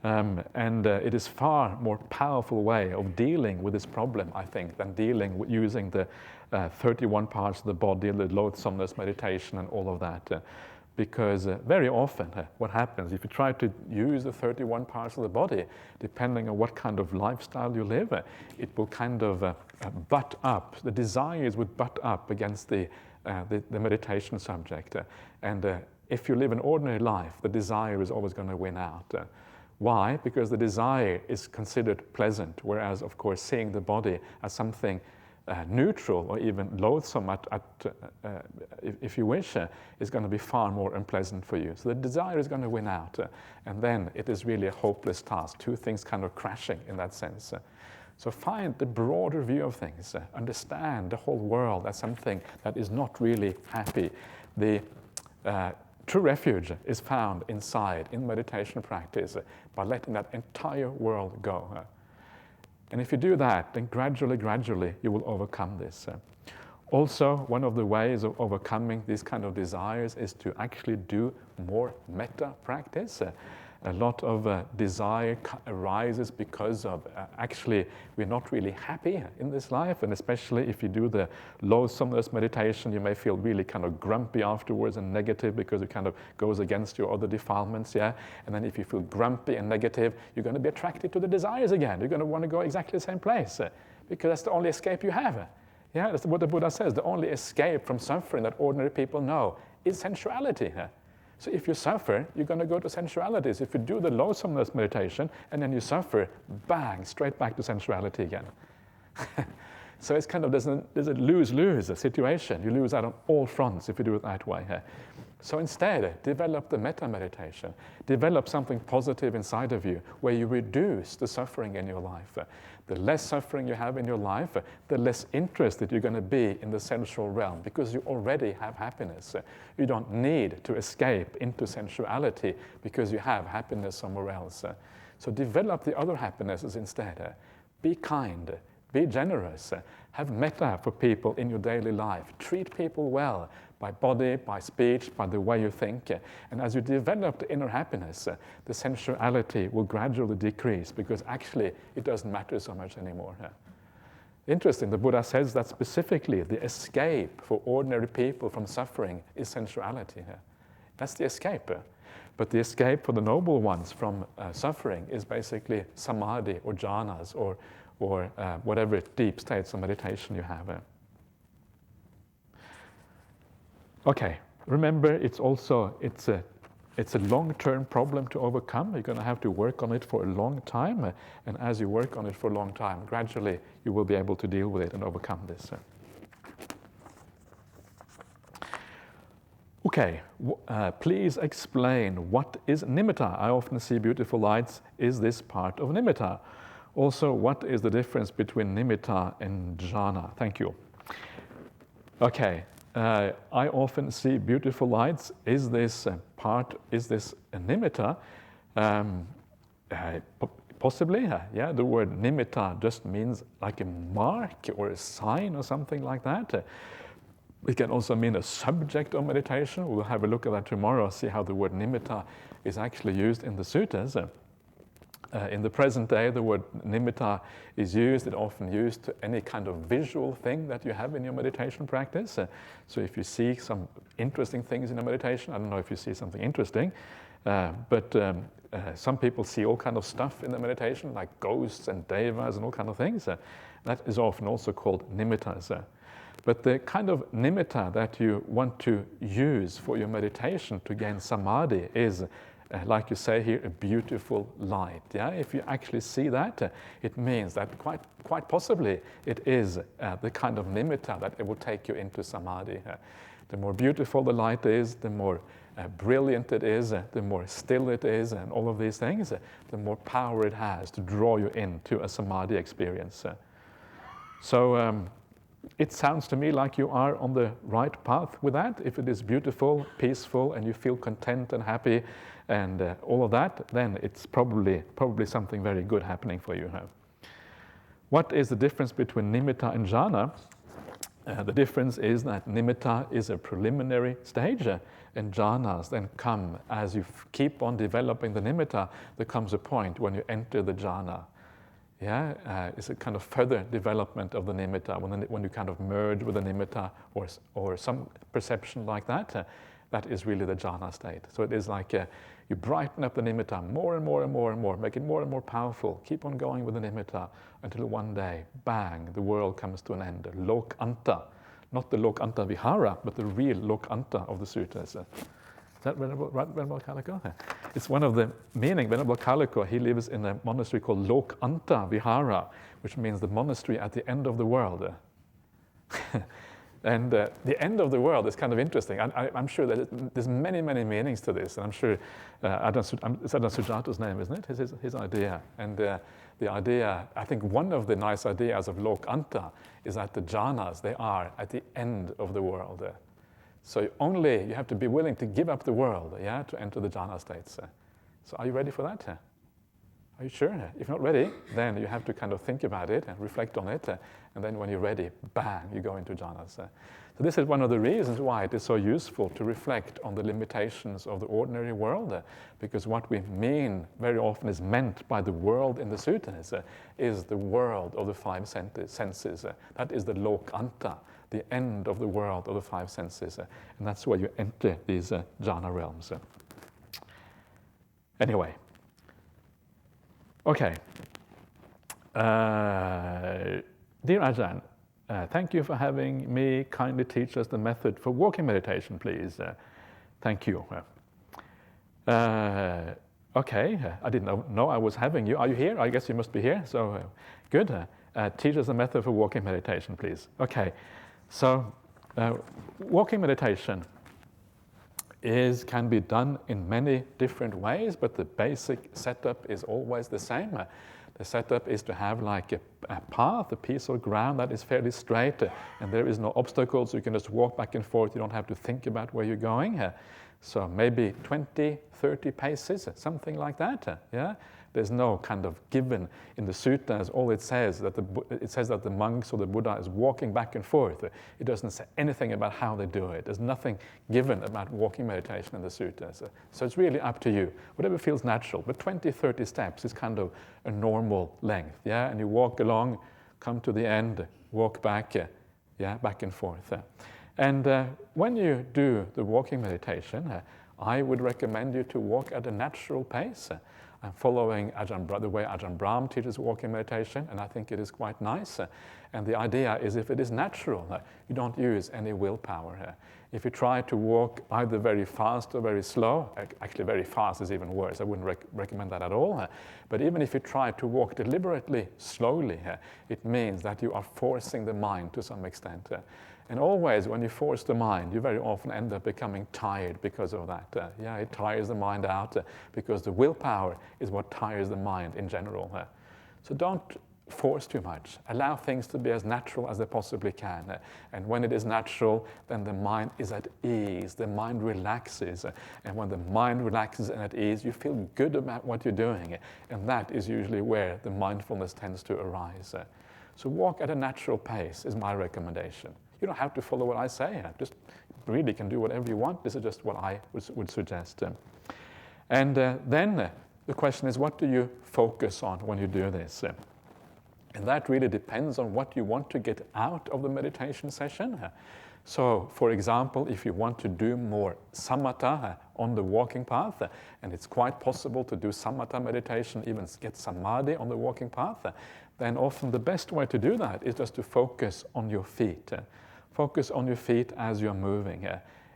It is far more powerful way of dealing with this problem, I think, than dealing with using the 31 parts of the body, the loathsomeness meditation and all of that. Because very often what happens, if you try to use the 31 parts of the body, depending on what kind of lifestyle you live, it will kind of butt up, the desires would butt up against the meditation subject. If you live an ordinary life, the desire is always going to win out. Why? Because the desire is considered pleasant, whereas, of course, seeing the body as something neutral or even loathsome, if you wish, is going to be far more unpleasant for you. So the desire is going to win out, and then it is really a hopeless task, two things kind of crashing in that sense. So find the broader view of things, understand the whole world as something that is not really happy. The true refuge is found inside, in meditation practice, by letting that entire world go. And if you do that, then gradually, you will overcome this. Also, one of the ways of overcoming these kind of desires is to actually do more metta practice. A lot of desire arises because of actually we're not really happy in this life, and especially if you do the loathsomeness meditation, you may feel really kind of grumpy afterwards and negative because it kind of goes against your other defilements, yeah? And then if you feel grumpy and negative, you're going to be attracted to the desires again. You're going to want to go exactly the same place because that's the only escape you have. Yeah, that's what the Buddha says. The only escape from suffering that ordinary people know is sensuality. So if you suffer, you're going to go to sensualities. If you do the loathsomeness meditation and then you suffer, bang, straight back to sensuality again. So it's kind of, there's a lose-lose situation. You lose out on all fronts if you do it that way. So instead, develop the metta meditation. Develop something positive inside of you where you reduce the suffering in your life. The less suffering you have in your life, the less interested you're going to be in the sensual realm because you already have happiness. You don't need to escape into sensuality because you have happiness somewhere else. So develop the other happinesses instead. Be kind, be generous, have metta for people in your daily life. Treat people well by body, by speech, by the way you think. And as you develop the inner happiness, the sensuality will gradually decrease because actually it doesn't matter so much anymore. Interesting, the Buddha says that specifically the escape for ordinary people from suffering is sensuality. That's the escape. But the escape for the noble ones from suffering is basically samadhi or jhanas or whatever deep states of meditation you have. Okay, remember it's a long-term problem to overcome. You're going to have to work on it for a long time, and as you work on it for a long time, gradually you will be able to deal with it and overcome this. Okay, please explain what is nimitta. I often see beautiful lights. Is this part of nimitta? Also, what is the difference between nimitta and jhana? Thank you. Okay. I often see beautiful lights. Is this a nimitta? Possibly, yeah. The word nimitta just means like a mark or a sign or something like that. It can also mean a subject of meditation. We'll have a look at that tomorrow, see how the word nimitta is actually used in the suttas. In the present day, the word nimitta is used. It's often used to any kind of visual thing that you have in your meditation practice. So if you see some interesting things in your meditation, I don't know if you see something interesting, but some people see all kind of stuff in the meditation, like ghosts and devas and all kind of things. That is often also called nimittas. But the kind of nimitta that you want to use for your meditation to gain samadhi is like you say here, a beautiful light. Yeah, if you actually see that, it means that quite possibly it is the kind of nimitta that it will take you into samadhi. The more beautiful the light is, the more brilliant it is, the more still it is, and all of these things, the more power it has to draw you into a samadhi experience. So it sounds to me like you are on the right path with that. If it is beautiful, peaceful, and you feel content and happy, and all of that, then it's probably something very good happening for you. What is the difference between nimitta and jhana? The difference is that nimitta is a preliminary stage, and jhanas then come as you keep on developing the nimitta. There comes a point when you enter the jhana. Yeah, it's a kind of further development of the nimitta when you kind of merge with the nimitta or some perception like that. That is really the jhana state. So it is like you brighten up the nimitta more and more and more and more, make it more and more powerful. Keep on going with the nimitta until one day, bang, the world comes to an end. Lok anta, not the lok anta vihara, but the real lok anta of the suttas. Is that Venerable Kaliko? It's one of the meaning. Venerable Kaliko, he lives in a monastery called Lok anta vihara, which means the monastery at the end of the world. And the end of the world is kind of interesting. I'm sure that there's many, many meanings to this. And I'm sure Ajahn Sujata's name, isn't it? His idea. And the idea, I think one of the nice ideas of Lok anta is that the jhanas, they are at the end of the world. So you have to be willing to give up the world, yeah, to enter the jhana states. So are you ready for that? Are you sure? If not ready, then you have to kind of think about it and reflect on it, and then when you're ready, bang, you go into jhanas. So this is one of the reasons why it is so useful to reflect on the limitations of the ordinary world, because what we mean very often is meant by the world in the suttas is the world of the five senses. That is the lok anta, the end of the world of the five senses, and that's where you enter these jhana realms. Anyway. Okay. Dear Ajahn, thank you for having me kindly teach us the method for walking meditation, please. Thank you. Okay, I didn't know I was having you. Are you here? I guess you must be here. So good. Teach us the method for walking meditation, please. Okay, so walking meditation can be done in many different ways, but the basic setup is always the same. The setup is to have like a path, a piece of ground that is fairly straight, and there is no obstacles. You can just walk back and forth. You don't have to think about where you're going. So maybe 20, 30 paces, something like that. Yeah. There's no kind of given in the suttas. All it says that the monks or the Buddha is walking back and forth. It doesn't say anything about how they do it. There's nothing given about walking meditation in the suttas. So it's really up to you, whatever feels natural. But 20, 30 steps is kind of a normal length. Yeah, and you walk along, come to the end, walk back, yeah, back and forth. And when you do the walking meditation, I would recommend you to walk at a natural pace. I'm following the way Ajahn Brahmali teaches walking meditation, and I think it is quite nice. And the idea is if it is natural, you don't use any willpower. If you try to walk either very fast or very slow, actually very fast is even worse, I wouldn't recommend that at all. But even if you try to walk deliberately slowly, it means that you are forcing the mind to some extent. And always when you force the mind, you very often end up becoming tired because of that. Yeah, it tires the mind out because the willpower is what tires the mind in general. So don't force too much. Allow things to be as natural as they possibly can. And when it is natural, then the mind is at ease. The mind relaxes. And when the mind relaxes and at ease, you feel good about what you're doing. And that is usually where the mindfulness tends to arise. So walk at a natural pace is my recommendation. You don't have to follow what I say. Just really can do whatever you want. This is just what I would suggest. And then the question is, what do you focus on when you do this? And that really depends on what you want to get out of the meditation session. So, for example, if you want to do more samatha on the walking path, and it's quite possible to do samatha meditation, even get samadhi on the walking path, then often the best way to do that is just to focus on your feet. Focus on your feet as you're moving.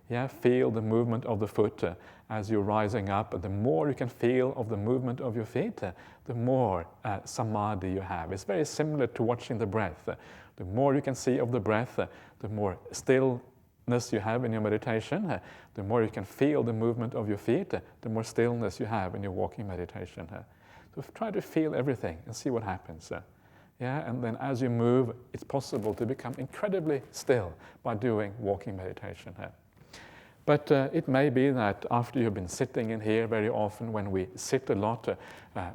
Yeah, feel the movement of the foot as you're rising up. And the more you can feel of the movement of your feet, the more samadhi you have. It's very similar to watching the breath. The more you can see of the breath, the more stillness you have in your meditation. The more you can feel the movement of your feet, the more stillness you have in your walking meditation. So try to feel everything and see what happens. Yeah, and then as you move, it's possible to become incredibly still by doing walking meditation. But it may be that after you've been sitting in here, very often when we sit a lot,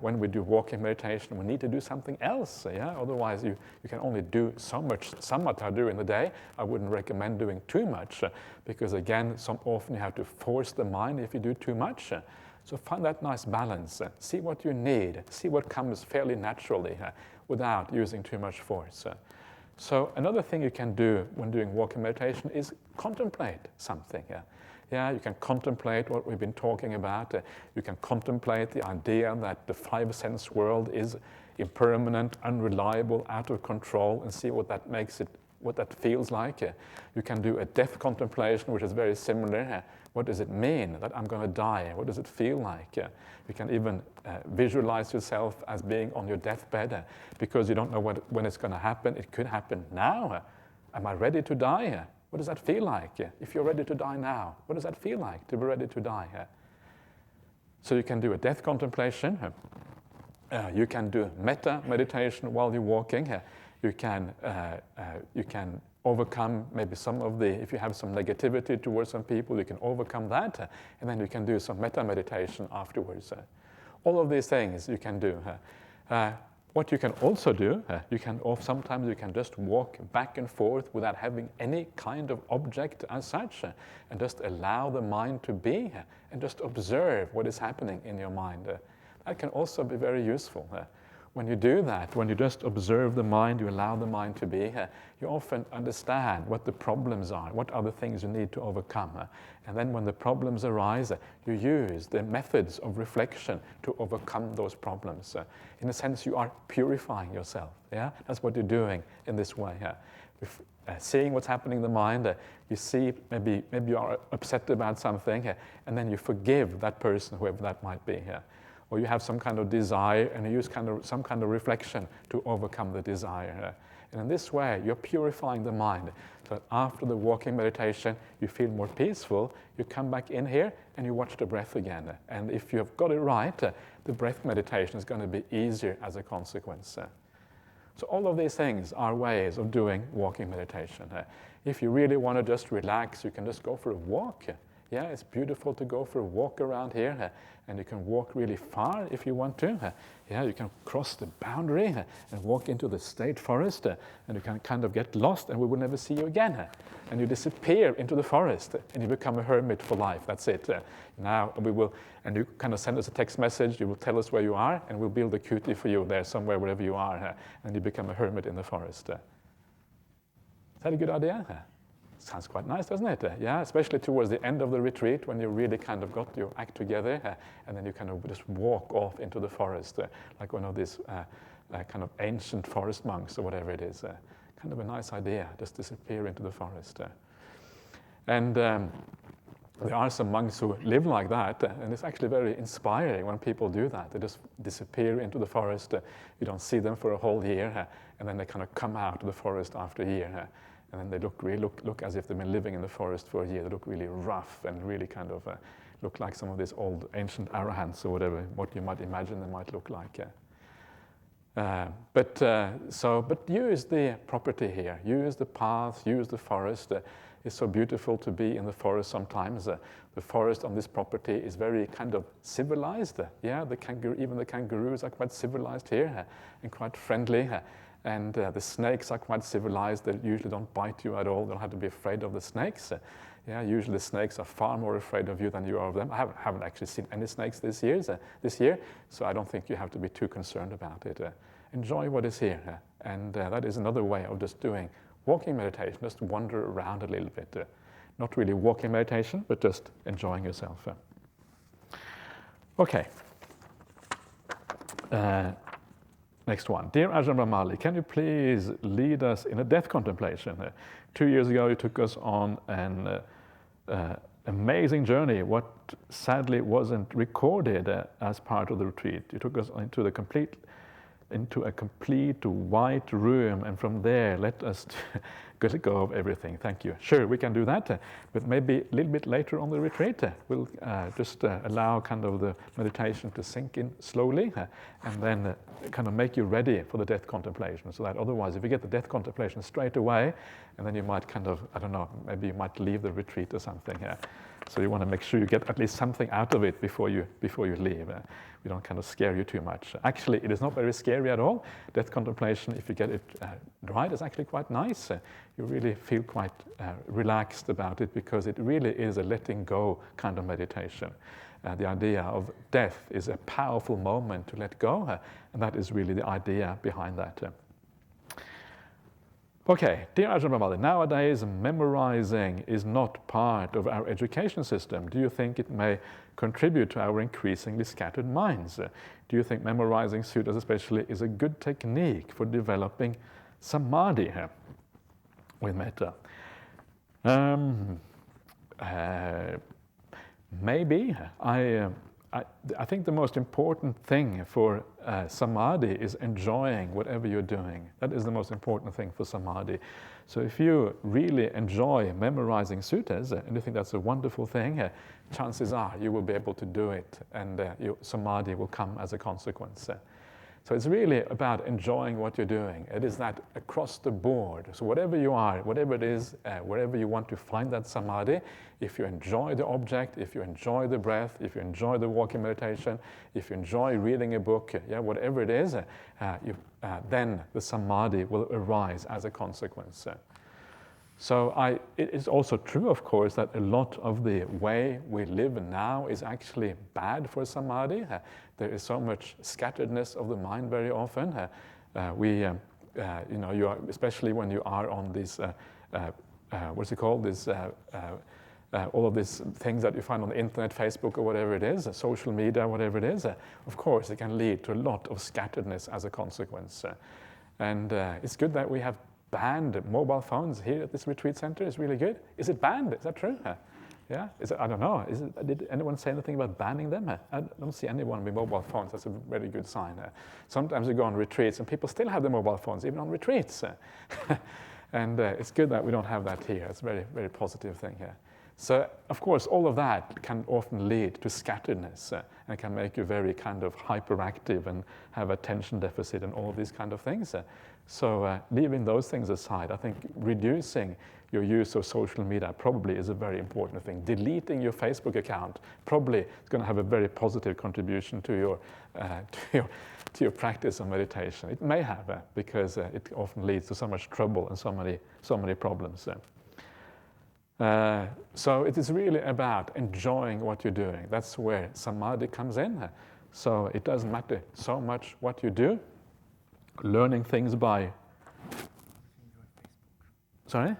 when we do walking meditation, we need to do something else. Yeah? Otherwise, you can only do so much samatha during the day. I wouldn't recommend doing too much because, again, often you have to force the mind if you do too much. So find that nice balance. See what you need. See what comes fairly naturally without using too much force. So another thing you can do when doing walking meditation is contemplate something. Yeah, you can contemplate what we've been talking about. You can contemplate the idea that the five sense world is impermanent, unreliable, out of control, and see what that makes it, what that feels like. You can do a death contemplation, which is very similar. What does it mean that I'm going to die? What does it feel like? You can even visualize yourself as being on your deathbed because you don't know when it's going to happen. It could happen now. Am I ready to die? What does that feel like? If you're ready to die now, what does that feel like to be ready to die? So you can do a death contemplation. You can do metta meditation while you're walking. You can overcome maybe some of the, if you have some negativity towards some people, you can overcome that, and then you can do some metta meditation afterwards. All of these things you can do. What you can also do, sometimes you can just walk back and forth without having any kind of object as such, and just allow the mind to be, and just observe what is happening in your mind. That can also be very useful. When you do that, when you just observe the mind, you allow the mind to be, you often understand what the problems are, what are the things you need to overcome. And then when the problems arise, you use the methods of reflection to overcome those problems. In a sense, you are purifying yourself. Yeah? That's what you're doing in this way. Seeing what's happening in the mind, you see maybe you are upset about something, and then you forgive that person, whoever that might be. Or you have some kind of desire and you use some kind of reflection to overcome the desire. And in this way, you're purifying the mind. So after the walking meditation, you feel more peaceful, you come back in here and you watch the breath again. And if you have got it right, the breath meditation is going to be easier as a consequence. So all of these things are ways of doing walking meditation. If you really want to just relax, you can just go for a walk. Yeah, it's beautiful to go for a walk around here, and you can walk really far if you want to. Yeah, you can cross the boundary and walk into the state forest, and you can kind of get lost, and we will never see you again. And you disappear into the forest, and you become a hermit for life. That's it. Now we will, and you kind of send us a text message. You will tell us where you are, and we'll build a cutie for you there somewhere, wherever you are, and you become a hermit in the forest. Is that a good idea? Sounds quite nice, doesn't it? Yeah, especially towards the end of the retreat when you really kind of got your act together, and then you kind of just walk off into the forest like one of these kind of ancient forest monks or whatever it is. Kind of a nice idea, just disappear into the forest. And there are some monks who live like that, and it's actually very inspiring when people do that. They just disappear into the forest. You don't see them for a whole year, and then they kind of come out of the forest after a year. And then they look as if they've been living in the forest for a year. They look really rough and really kind of look like some of these old ancient arahants or whatever, what you might imagine they might look like. But use the property here. Use the path, use the forest. It's so beautiful to be in the forest sometimes. The forest on this property is very kind of civilized. Yeah, even the kangaroos are quite civilized here and quite friendly. And the snakes are quite civilized. They usually don't bite you at all. You don't have to be afraid of the snakes. Yeah, usually the snakes are far more afraid of you than you are of them. I haven't actually seen any snakes this year, so I don't think you have to be too concerned about it. Enjoy what is here. And that is another way of just doing walking meditation, just wander around a little bit. Not really walking meditation, but just enjoying yourself. Okay. Next one. Dear Ajahn Brahmali, can you please lead us in a death contemplation? 2 years ago, you took us on an amazing journey, what sadly wasn't recorded as part of the retreat. You took us into a complete white room, and from there, let us let go of everything. Thank you. Sure, we can do that, but maybe a little bit later on the retreat. We'll just allow kind of the meditation to sink in slowly, and then kind of make you ready for the death contemplation. So that otherwise, if you get the death contemplation straight away, and then you might kind of, I don't know, maybe you might leave the retreat or something. So you want to make sure you get at least something out of it before you leave. We don't kind of scare you too much. Actually, it is not very scary at all. Death contemplation, if you get it right, is actually quite nice. You really feel quite relaxed about it because it really is a letting go kind of meditation. The idea of death is a powerful moment to let go, and that is really the idea behind that. Okay, dear Ajahn Brahmali, nowadays memorizing is not part of our education system. Do you think it may contribute to our increasingly scattered minds? Do you think memorizing sutras especially is a good technique for developing samadhi with metta? Maybe. I think the most important thing for samadhi is enjoying whatever you're doing. That is the most important thing for samadhi. So if you really enjoy memorizing suttas and you think that's a wonderful thing, chances are you will be able to do it, and your samadhi will come as a consequence. So it's really about enjoying what you're doing. It is that across the board. So whatever you are, whatever it is, wherever you want to find that samadhi, if you enjoy the object, if you enjoy the breath, if you enjoy the walking meditation, if you enjoy reading a book, whatever it is, then the samadhi will arise as a consequence. So it is also true, of course, that a lot of the way we live now is actually bad for samadhi. There is so much scatteredness of the mind very often. You are, especially when you are on these, what's it called? All of these things that you find on the internet, Facebook or whatever it is, social media, whatever it is. Of course, it can lead to a lot of scatteredness as a consequence. And it's good that we have banned mobile phones here at this retreat center. Is really good. Is it banned? Is that true? Yeah? I don't know. Did anyone say anything about banning them? I don't see anyone with mobile phones. That's a very good sign. Sometimes you go on retreats and people still have their mobile phones, even on retreats. And it's good that we don't have that here. It's a very, very positive thing here. So, of course, all of that can often lead to scatteredness and can make you very kind of hyperactive and have attention deficit and all of these kind of things. So leaving those things aside, I think reducing your use of social media probably is a very important thing. Deleting your Facebook account probably is going to have a very positive contribution to your practice of meditation. It may have, because it often leads to so much trouble and so many problems. So it is really about enjoying what you're doing. That's where samadhi comes in. So it doesn't matter so much what you do. Learning things by... Sorry?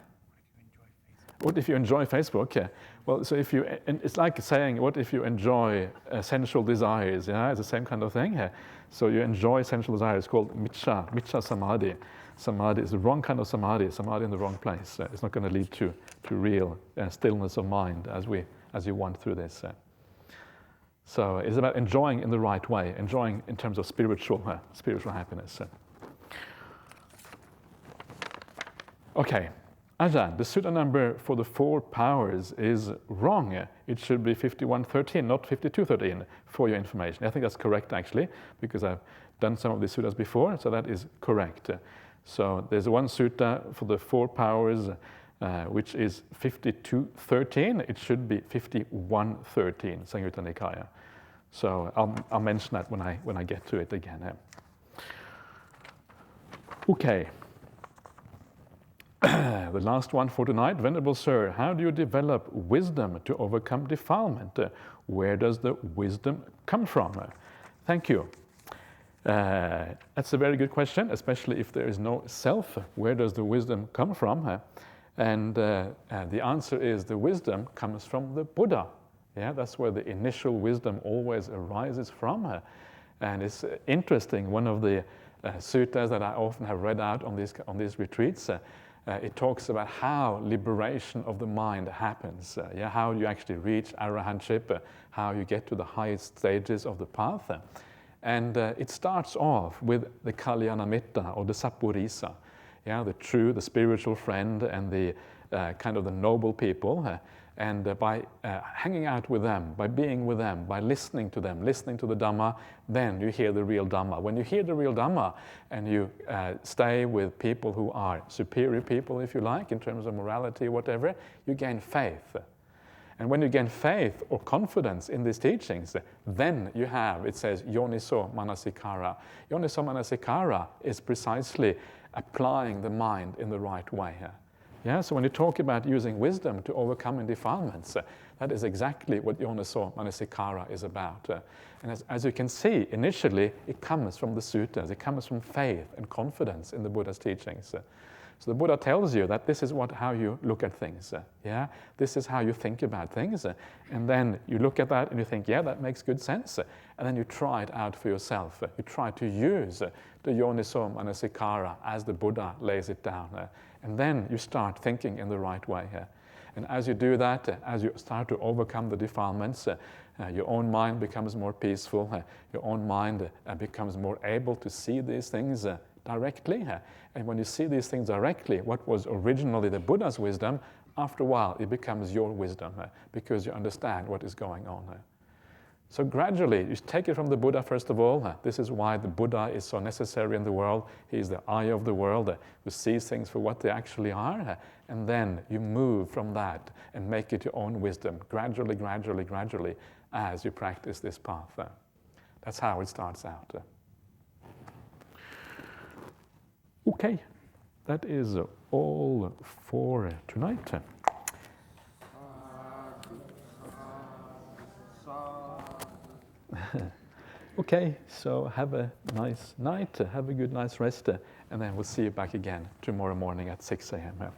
What if you enjoy Facebook? Yeah. Well, so if you... It's like saying, what if you enjoy sensual desires? Yeah, it's the same kind of thing. Yeah. So you enjoy sensual desires. It's called miccha samadhi. Samadhi is the wrong kind of samadhi in the wrong place. It's not going to lead to real stillness of mind as you want through this. So it's about enjoying in the right way, enjoying in terms of spiritual happiness. Okay, Ajahn, the sutta number for the 4 powers is wrong. It should be 5113, not 5213, for your information. I think that's correct, actually, because I've done some of these suttas before, so that is correct. So there's one sutta for the 4 powers, which is 5213. It should be 5113, Samyutta Nikaya. So I'll mention that when I get to it again. Okay. The last one for tonight. Venerable Sir, how do you develop wisdom to overcome defilement? Where does the wisdom come from? Thank you. That's a very good question, especially if there is no self. Where does the wisdom come from? And the answer is the wisdom comes from the Buddha. Yeah, that's where the initial wisdom always arises from. And it's interesting, one of the suttas that I often have read out on these retreats, it talks about how liberation of the mind happens. How you actually reach arahantship, how you get to the highest stages of the path. And it starts off with the Kalyanamitta or the Sappurisa, the spiritual friend and the kind of the noble people. And by hanging out with them, by being with them, by listening to them, listening to the Dhamma, then you hear the real Dhamma. When you hear the real Dhamma and you stay with people who are superior people, if you like, in terms of morality, whatever, you gain faith. And when you gain faith or confidence in these teachings, then you have, it says, yoniso manasikara. Yoniso manasikara is precisely applying the mind in the right way. Yeah, so when you talk about using wisdom to overcome defilements, that is exactly what yoniso manasikara is about. And as you can see, initially, it comes from the suttas. It comes from faith and confidence in the Buddha's teachings. So the Buddha tells you that this is how you look at things. Yeah, this is how you think about things. And then you look at that and you think, yeah, that makes good sense. And then you try it out for yourself. You try to use the yoniso manasikara as the Buddha lays it down. And then you start thinking in the right way. And as you do that, as you start to overcome the defilements, your own mind becomes more peaceful. Your own mind becomes more able to see these things directly. And when you see these things directly, what was originally the Buddha's wisdom, after a while it becomes your wisdom because you understand what is going on. So gradually, you take it from the Buddha first of all. This is why the Buddha is so necessary in the world. He is the eye of the world who sees things for what they actually are. And then you move from that and make it your own wisdom, gradually, gradually, gradually, as you practice this path. That's how it starts out. Okay, that is all for tonight. Okay, so have a nice night, have a good night's rest, and then we'll see you back again tomorrow morning at 6 a.m.